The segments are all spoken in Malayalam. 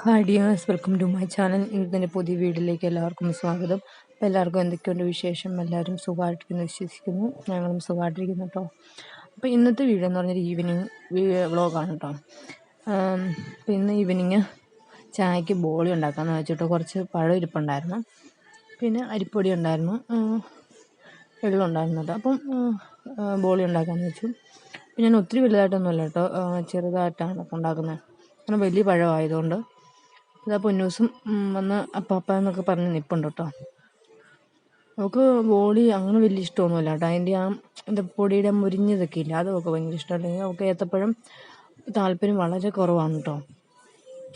Hi dears, welcome to my channel. ഇന്നത്തെ പുതിയ വീഡിയോയിലേക്ക് എല്ലാവർക്കും സ്വാഗതം. അപ്പോൾ എല്ലാവർക്കും എന്തൊക്കെയുണ്ട് വിശേഷം? എല്ലാവരും സുഖമായിട്ടിരിക്കുന്നു വിശ്വസിക്കുന്നു. ഞങ്ങളും സുഖമായിട്ടിരിക്കുന്നു കേട്ടോ. അപ്പോൾ ഇന്നത്തെ വീഡിയോ എന്ന് പറഞ്ഞാൽ ഈവനിങ് വ്ളോഗാണ് കേട്ടോ. അപ്പോൾ ഇന്ന് ഈവനിങ് ചായക്ക് ബോളി ഉണ്ടാക്കാമെന്ന് വെച്ചിട്ട് കുറച്ച് പഴം ഇരിപ്പുണ്ടായിരുന്നു, പിന്നെ അരിപ്പൊടി ഉണ്ടായിരുന്നു, വെള്ളം ഉണ്ടായിരുന്നു കേട്ടോ. അപ്പം ബോളി ഉണ്ടാക്കാമെന്ന് വെച്ചു. അപ്പം ഞാൻ ഒത്തിരി വലുതായിട്ടൊന്നുമല്ല കേട്ടോ, ചെറുതായിട്ടാണ് ഉണ്ടാക്കുന്നത്. കാരണം വലിയ പഴമായതുകൊണ്ട്. ഇതാ പൊന്നൂസും വന്ന് അപ്പാപ്പ എന്നൊക്കെ പറഞ്ഞ് നിൽപ്പുണ്ട് കേട്ടോ. അവൾക്ക് ബോളി അങ്ങനെ വലിയ ഇഷ്ടമൊന്നുമില്ല കേട്ടോ. അതിൻ്റെ എന്താ പൊടിയുടെ മുരിഞ്ഞതൊക്കെ ഇല്ല, അതൊക്കെ ഭയങ്കര ഇഷ്ടമല്ലെങ്കിൽ അവൾക്ക് ഏത്തപ്പഴം താല്പര്യം വളരെ കുറവാണ് കേട്ടോ.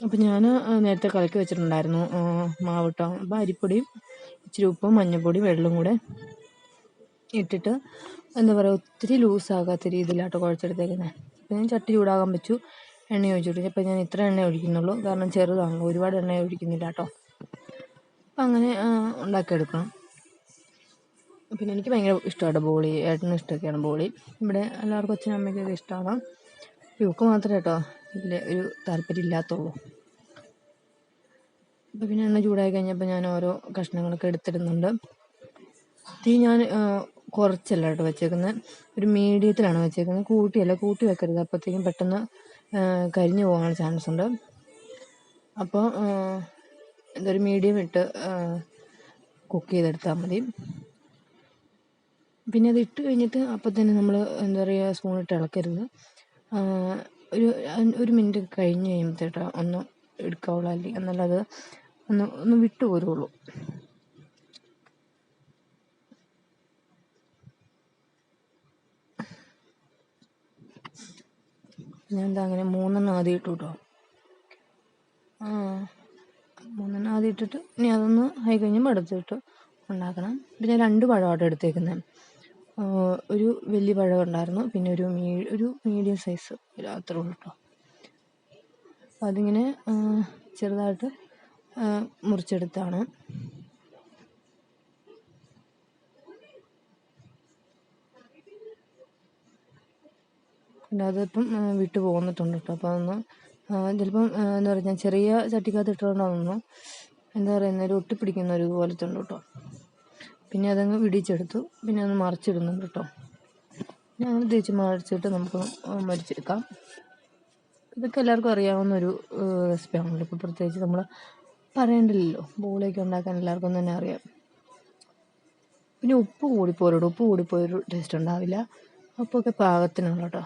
അപ്പം ഞാൻ നേരത്തെ കലക്കി വെച്ചിട്ടുണ്ടായിരുന്നു മാവ് കേട്ടോ. അപ്പോൾ അരിപ്പൊടിയും ഇച്ചിരി ഉപ്പും മഞ്ഞൾപ്പൊടിയും വെള്ളവും കൂടെ ഇട്ടിട്ട് എന്താ പറയുക, ഒത്തിരി ലൂസാകാത്ത രീതിയിലാട്ടോ കുഴച്ചെടുത്തേക്കുന്നത്. അപ്പം ഞാൻ ചട്ടി ചൂടാകാൻ വെച്ചു, എണ്ണ ഒഴിച്ചിട്ട്. അപ്പം ഞാൻ ഇത്ര എണ്ണ ഒഴിക്കുന്നുള്ളൂ, കാരണം ചെറുതാണല്ലോ, ഒരുപാട് എണ്ണ ഒഴിക്കുന്നില്ല കേട്ടോ. അപ്പം അങ്ങനെ ഉണ്ടാക്കിയെടുക്കണം. പിന്നെ എനിക്ക് ഭയങ്കര ഇഷ്ടമാണ് ബോളി, ഏട്ടനും ഇഷ്ടമൊക്കെയാണ് ബോളി. ഇവിടെ എല്ലാവർക്കും അച്ഛനും അമ്മയ്ക്കൊക്കെ ഇഷ്ടമാണ്. ഇവക്ക് മാത്രമേ കേട്ടോ ഒരു താല്പര്യം ഇല്ലാത്തുള്ളൂ. അപ്പം പിന്നെ എണ്ണ ചൂടായി കഴിഞ്ഞപ്പോൾ ഞാൻ ഓരോ കഷ്ണങ്ങളൊക്കെ എടുത്തിടുന്നുണ്ട്. തീ ഞാൻ കുറച്ചല്ല കേട്ടോ വെച്ചേക്കുന്നത്, ഒരു മീഡിയത്തിലാണ് വെച്ചേക്കുന്നത്. കൂട്ടി വെക്കരുത്, അപ്പോഴത്തേക്കും പെട്ടെന്ന് കരിഞ്ഞു പോകാനുള്ള ചാൻസ് ഉണ്ട്. അപ്പോൾ എന്തൊരു മീഡിയം ഇട്ട് കുക്ക് ചെയ്തെടുത്താൽ മതി. പിന്നെ അത് ഇട്ട് കഴിഞ്ഞിട്ട് അപ്പം തന്നെ നമ്മൾ എന്താ പറയുക, സ്പൂണിട്ട് ഇളക്കരുത്. ഒരു മിനിറ്റ് കഴിഞ്ഞ് കഴിയുമ്പോഴത്തേട്ടോ ഒന്ന് എടുക്കാവുള്ളൂ, അല്ലെങ്കിൽ എന്നാലും അത് ഒന്ന് വിട്ടു പോരുള്ളൂ. ഞാൻ എന്താ അങ്ങനെ 3 ആദ്യം ഇട്ടു കേട്ടോ. 3 ആദ്യം ഇട്ടിട്ട് ഇനി അതൊന്ന് ആയി കഴിയുമ്പോൾ എടുത്തിട്ട് ഉണ്ടാക്കണം. പിന്നെ 2 പഴമായിട്ട് എടുത്തേക്കുന്നത്. ഒരു വലിയ പഴം ഉണ്ടായിരുന്നു, പിന്നെ ഒരു മീഡിയം സൈസ് അത്രേ ഉള്ളൂ കേട്ടോ. അപ്പം അതിങ്ങനെ ചെറുതായിട്ട് മുറിച്ചെടുത്താണ്. പിന്നെ അതിപ്പം വിട്ടു പോന്നിട്ടുണ്ട് കേട്ടോ. അപ്പോൾ അതൊന്ന് ചിലപ്പം എന്താ പറയുക, ഞാൻ ചെറിയ ചട്ടിക്കകത്ത് ഇട്ടുകൊണ്ടാണെന്നോ എന്താ പറയുന്നത്, ഒരു ഒട്ടിപ്പിടിക്കുന്ന ഒരു പോലത്തെ ഉണ്ട് കേട്ടോ. പിന്നെ അതങ്ങ് വിടിച്ചെടുത്തു. പിന്നെ ഒന്ന് മറിച്ചിടുന്നുണ്ട് കേട്ടോ. പിന്നെ അങ്ങനെ തേച്ച് മറിച്ചിട്ട് നമുക്ക് മരിച്ചെടുക്കാം. ഇതൊക്കെ എല്ലാവർക്കും അറിയാവുന്നൊരു റെസിപ്പിയാണല്ലോ. ഇപ്പോൾ പ്രത്യേകിച്ച് നമ്മൾ പറയണ്ടല്ലോ, ബോളിയൊക്കെ ഉണ്ടാക്കാൻ എല്ലാവർക്കും തന്നെ അറിയാം. പിന്നെ ഉപ്പ് കൂടിപ്പോയൊരു ടേസ്റ്റ് ഉണ്ടാവില്ല. ഉപ്പൊക്കെ പാകത്തിനുള്ള കേട്ടോ.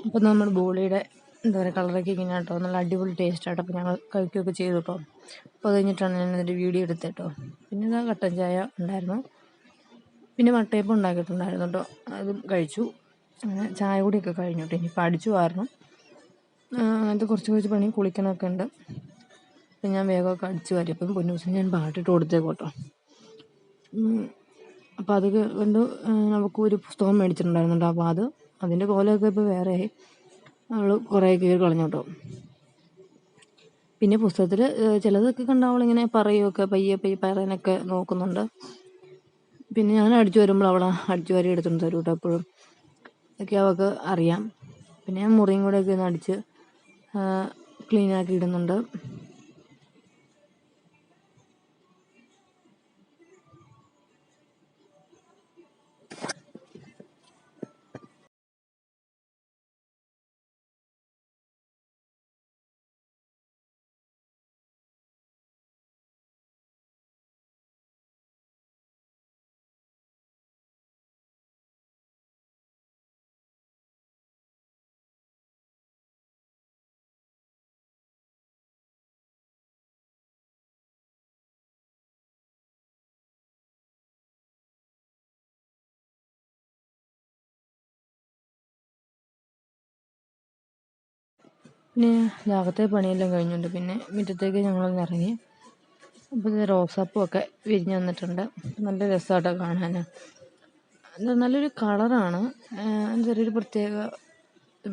അപ്പം നമ്മൾ ബോളിയുടെ എന്താ പറയുക, കളറൊക്കെ ഇങ്ങനെ കേട്ടോ, നല്ല അടിപൊളി ടേസ്റ്റ് ആട്ടോ. അപ്പോൾ ഞങ്ങൾ കഴിക്കുകയൊക്കെ ചെയ്തു കേട്ടോ. അപ്പോൾ അത് കഴിഞ്ഞിട്ടാണ് ഞാൻ ഇതിൻ്റെ വീഡിയോ എടുത്തത് കേട്ടോ. പിന്നെ ഇതാ കട്ടൻ ചായ ഉണ്ടായിരുന്നു, പിന്നെ വട്ടയപ്പം ഉണ്ടാക്കിയിട്ടുണ്ടായിരുന്നു കേട്ടോ, അതും കഴിച്ചു. അങ്ങനെ ചായ കൂടിയൊക്കെ കഴിഞ്ഞു കേട്ടോ. ഇനിയിപ്പോൾ അടിച്ചു വാരണം, അങ്ങനത്തെ കുറച്ച് പണി, കുളിക്കണമൊക്കെ ഉണ്ട്. അപ്പം ഞാൻ വേഗമൊക്കെ അടിച്ചു വാരി. അപ്പം പൊന്നൂസിന് ഞാൻ പാട്ടിട്ട് കൊടുത്തേക്കും കേട്ടോ. അപ്പോൾ അത് കൊണ്ട് നമുക്ക് ഒരു പുസ്തകം മേടിച്ചിട്ടുണ്ടായിരുന്നുണ്ട്. അപ്പോൾ അതിൻ്റെ കോലമൊക്കെ ഇപ്പോൾ വേറെ അവൾ കുറേ കീറി കളഞ്ഞു കേട്ടോ. പിന്നെ പുസ്തകത്തിൽ ചിലതൊക്കെ കണ്ട അവളിങ്ങനെ പറയുകയൊക്കെ പയ്യെ പറയാനൊക്കെ നോക്കുന്നുണ്ട്. പിന്നെ ഞാൻ അടിച്ചു വരുമ്പോൾ അവൾ അടിച്ചു വാരി എടുത്തുകൊണ്ട് തരും കേട്ടോ എപ്പോഴും. ഇതൊക്കെ അവൾക്ക് അറിയാം. പിന്നെ ഞാൻ മുറിയും കൂടെയൊക്കെ ഒന്ന് അടിച്ച് ക്ലീനാക്കി ഇടുന്നുണ്ട്. പിന്നെ അകത്തെ പണിയെല്ലാം കഴിഞ്ഞുണ്ട്. പിന്നെ മുറ്റത്തേക്ക് ഞങ്ങളൊന്ന് ഇറങ്ങി. അപ്പോൾ ഇത് റോസാപ്പൂ ഒക്കെ വിരിഞ്ഞ് വന്നിട്ടുണ്ട്. നല്ല രസമായിട്ടോ കാണാൻ. അത് നല്ലൊരു കളറാണ്. ചെറിയൊരു പ്രത്യേക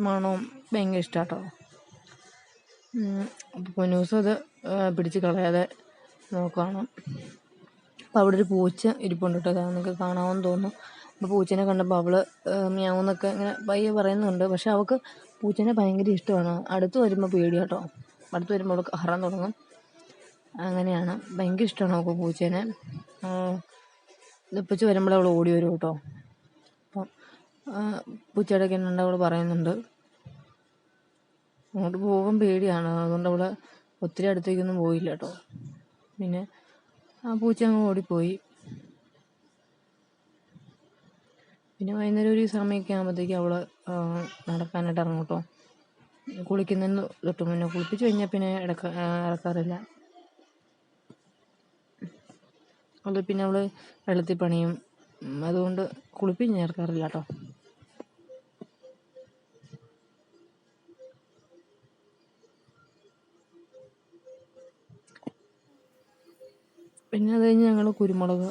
മണവും ഭയങ്കര ഇഷ്ടമാട്ടോ. അപ്പോൾ പൊന്നൂസും അത് പിടിച്ച് കളയാതെ നോക്കുകയാണ്. അപ്പോൾ അവിടെ ഒരു പൂച്ച ഇരിപ്പുണ്ട് കേട്ടോ. അത് നിങ്ങൾക്ക് കാണാമെന്ന് തോന്നുന്നു. അപ്പോൾ പൂച്ചേനെ കണ്ടപ്പോൾ അവൾ മ്യാവെന്നൊക്കെ ഇങ്ങനെ പയ്യെ പറയുന്നുണ്ട്. പക്ഷെ അവൾക്ക് പൂച്ചേനെ ഭയങ്കര ഇഷ്ടമാണ്. അടുത്ത് വരുമ്പോൾ പേടിയാട്ടോ. അടുത്ത് വരുമ്പോൾ അവൾ ഹറാൻ തുടങ്ങും. അങ്ങനെയാണ്. ഭയങ്കര ഇഷ്ടമാണ് അവൾക്ക് പൂച്ചേനെ. ഇപ്പച്ച് വരുമ്പോൾ അവൾ ഓടി വരും കേട്ടോ. അപ്പം പൂച്ചയുടെ കിണ്ണുണ്ട് അവൾ പറയുന്നുണ്ട്. അങ്ങോട്ട് പോകാൻ പേടിയാണ്. അതുകൊണ്ട് അവൾ ഒത്തിരി അടുത്തേക്കൊന്നും പോയില്ല കേട്ടോ. പിന്നെ ആ പൂച്ച അങ്ങ് ഓടിപ്പോയി. പിന്നെ വൈകുന്നേരം ഒരു സമയമൊക്കെ ആകുമ്പോഴത്തേക്കും അവൾ നടക്കാനായിട്ട് ഇറങ്ങും കേട്ടോ. കുളിക്കുന്നതിന് തൊട്ട് മുന്നേ. കുളിപ്പിച്ച് കഴിഞ്ഞാൽ പിന്നെ ഇറക്കാറില്ല. അത് പിന്നെ അവൾ വെള്ളത്തിൽ പണിയും. അതുകൊണ്ട് കുളിപ്പിച്ച് ചേർക്കാറില്ല കേട്ടോ. പിന്നെ അത് കഴിഞ്ഞ് ഞങ്ങൾ കുരുമുളക്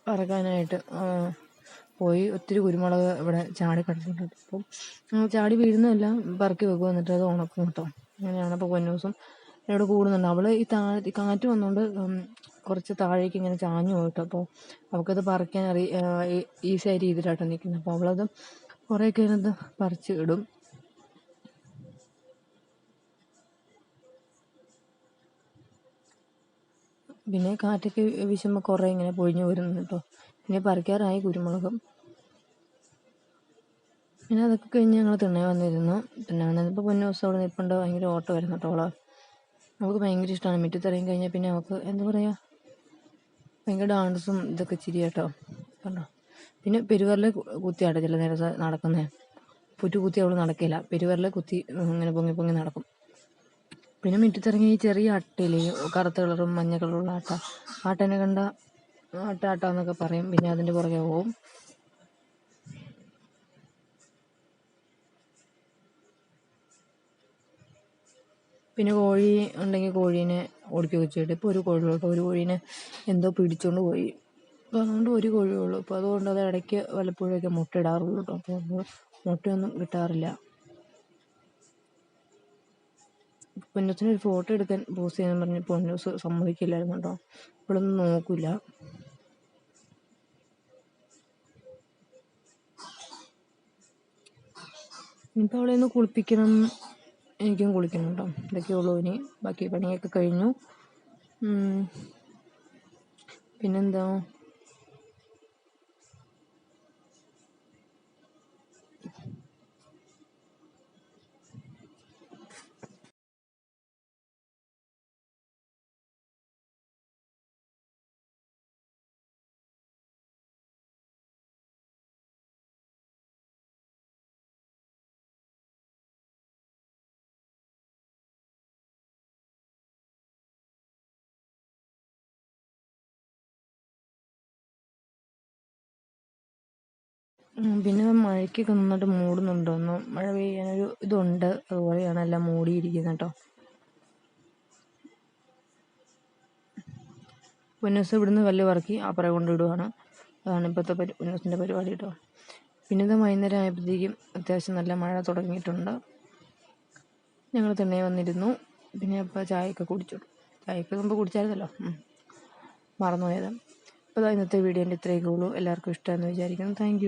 പറക്കാനായിട്ട് പോയി. ഒത്തിരി കുരുമുളക് ഇവിടെ ചാടി കിടക്കുന്നുണ്ട്. അപ്പം ചാടി വീഴുന്നതെല്ലാം പറക്കി വെക്കും. എന്നിട്ട് അത് ഉണക്കും കേട്ടോ. അങ്ങനെയാണ്. അപ്പോൾ പൊന്നൂസും എന്നോട് കൂടുന്നുണ്ട്. അവൾ ഈ കാറ്റ് വന്നുകൊണ്ട് കുറച്ച് താഴേക്ക് ഇങ്ങനെ ചാഞ്ഞു പോയിട്ട്. അപ്പോൾ അവൾക്കത് പറിക്കാൻ ഈസിയായ രീതിയിലാട്ടോ നിൽക്കുന്നത്. അപ്പോൾ അവളത് കുറേയൊക്കെ അതിനകത്ത് പറിച്ച് ഇടും. പിന്നെ കാറ്റൊക്കെ വീശുമ്പോൾ കുറേ ഇങ്ങനെ പൊഴിഞ്ഞു വരുന്നുണ്ട് കേട്ടോ. പിന്നെ പറിക്കാറായി കുരുമുളകും. പിന്നെ അതൊക്കെ കഴിഞ്ഞ് ഞങ്ങൾ തിണ്ണേ വന്നിരുന്നു. തിണ്ണേ വന്നപ്പോൾ പൊന്നൂസ് അവിടെ നിൽപ്പുണ്ട്. ഭയങ്കര ഓട്ടം വരുന്നു കേട്ടോ. അവൾക്ക് ഭയങ്കര ഇഷ്ടമാണ്. മുറ്റത്തിറങ്ങി കഴിഞ്ഞാൽ പിന്നെ അവൾക്ക് എന്താ പറയുക, ഭയങ്കര ഡാൻസും ഇതൊക്കെ ചിരി കേട്ടോ. കണ്ടോ. പിന്നെ പെരുവരലെ കുത്തിയാട്ടോ ചില നേരത്തെ നടക്കുന്നത്. പുറ്റു കുത്തി അവൾ നടക്കില്ല. പെരുവരലെ കുത്തി ഇങ്ങനെ പൊങ്ങി പൊങ്ങി നടക്കും. പിന്നെ മുറ്റത്തിറങ്ങി ഈ ചെറിയ അട്ടയില്ലേ, കറുത്ത കളറും മഞ്ഞ കളറുള്ള ആട്ടനെ കണ്ട ആട്ടാന്നൊക്കെ പറയും. പിന്നെ അതിൻ്റെ പുറകെ പോവും. പിന്നെ കോഴി ഉണ്ടെങ്കിൽ കോഴീനെ ഓടിക്കുകയൊക്കെ ചെയ്തിട്ട് ഇപ്പോൾ ഒരു കോഴിയോട്ടോ. ഒരു കോഴീനെ എന്തോ പിടിച്ചുകൊണ്ട് പോയി. അപ്പോൾ അതുകൊണ്ട് ഒരു കോഴിയുള്ളൂ. അപ്പോൾ അതുകൊണ്ട് അത് ഇടയ്ക്ക് വല്ലപ്പോഴൊക്കെ മുട്ട ഇടാറുള്ളൂ കേട്ടോ. അപ്പോൾ നമ്മൾ മുട്ടയൊന്നും കിട്ടാറില്ല. പൊന്നൂസിന് ഒരു ഫോട്ടോ എടുക്കാൻ പോസ് ചെയ്യാൻ പറഞ്ഞ് പൊന്നൂസ് സമ്മതിക്കില്ലായിരുന്നു കേട്ടോ. ഇപ്പോഴൊന്നും നോക്കില്ല. ഇനിയിപ്പോൾ അവളെ ഒന്ന് കുളിപ്പിക്കണം. എനിക്കും കുളിക്കണം കേട്ടോ. ഇതൊക്കെയുള്ളൂ ഇനി. ബാക്കി പണിയൊക്കെ കഴിഞ്ഞു. പിന്നെന്താ, പിന്നെ മഴയ്ക്കൊക്കെ നന്നായിട്ട് മൂടുന്നുണ്ടോന്ന്. മഴ പെയ്യാനൊരു ഇതുണ്ട്. അതുപോലെയാണ് എല്ലാം മൂടിയിരിക്കുന്നത് കേട്ടോ. പൊന്നൂസ് ഇവിടുന്ന് കല്ല് പറക്കി അപ്പുറം കൊണ്ടിടുവാണ്. അതാണ് ഇപ്പോഴത്തെ പൊന്നൂസിൻ്റെ പരിപാടി കേട്ടോ. പിന്നെ ഇത് വൈകുന്നേരം ആയപ്പോഴത്തേക്കും അത്യാവശ്യം നല്ല മഴ തുടങ്ങിയിട്ടുണ്ട്. ഞങ്ങൾ തന്നെ വന്നിരുന്നു. പിന്നെ ഇപ്പോൾ ചായയൊക്കെ കുടിച്ചു. ചായയൊക്കെ മുമ്പ് കുടിച്ചായിരുന്നല്ലോ, മറന്നുപോയത്. അപ്പോൾ ഇന്നത്തെ വീഡിയോൻ്റെ ഇത്രയൊക്കെ ഉള്ളൂ. എല്ലാവർക്കും ഇഷ്ടമെന്ന് വിചാരിക്കുന്നു. Thank you.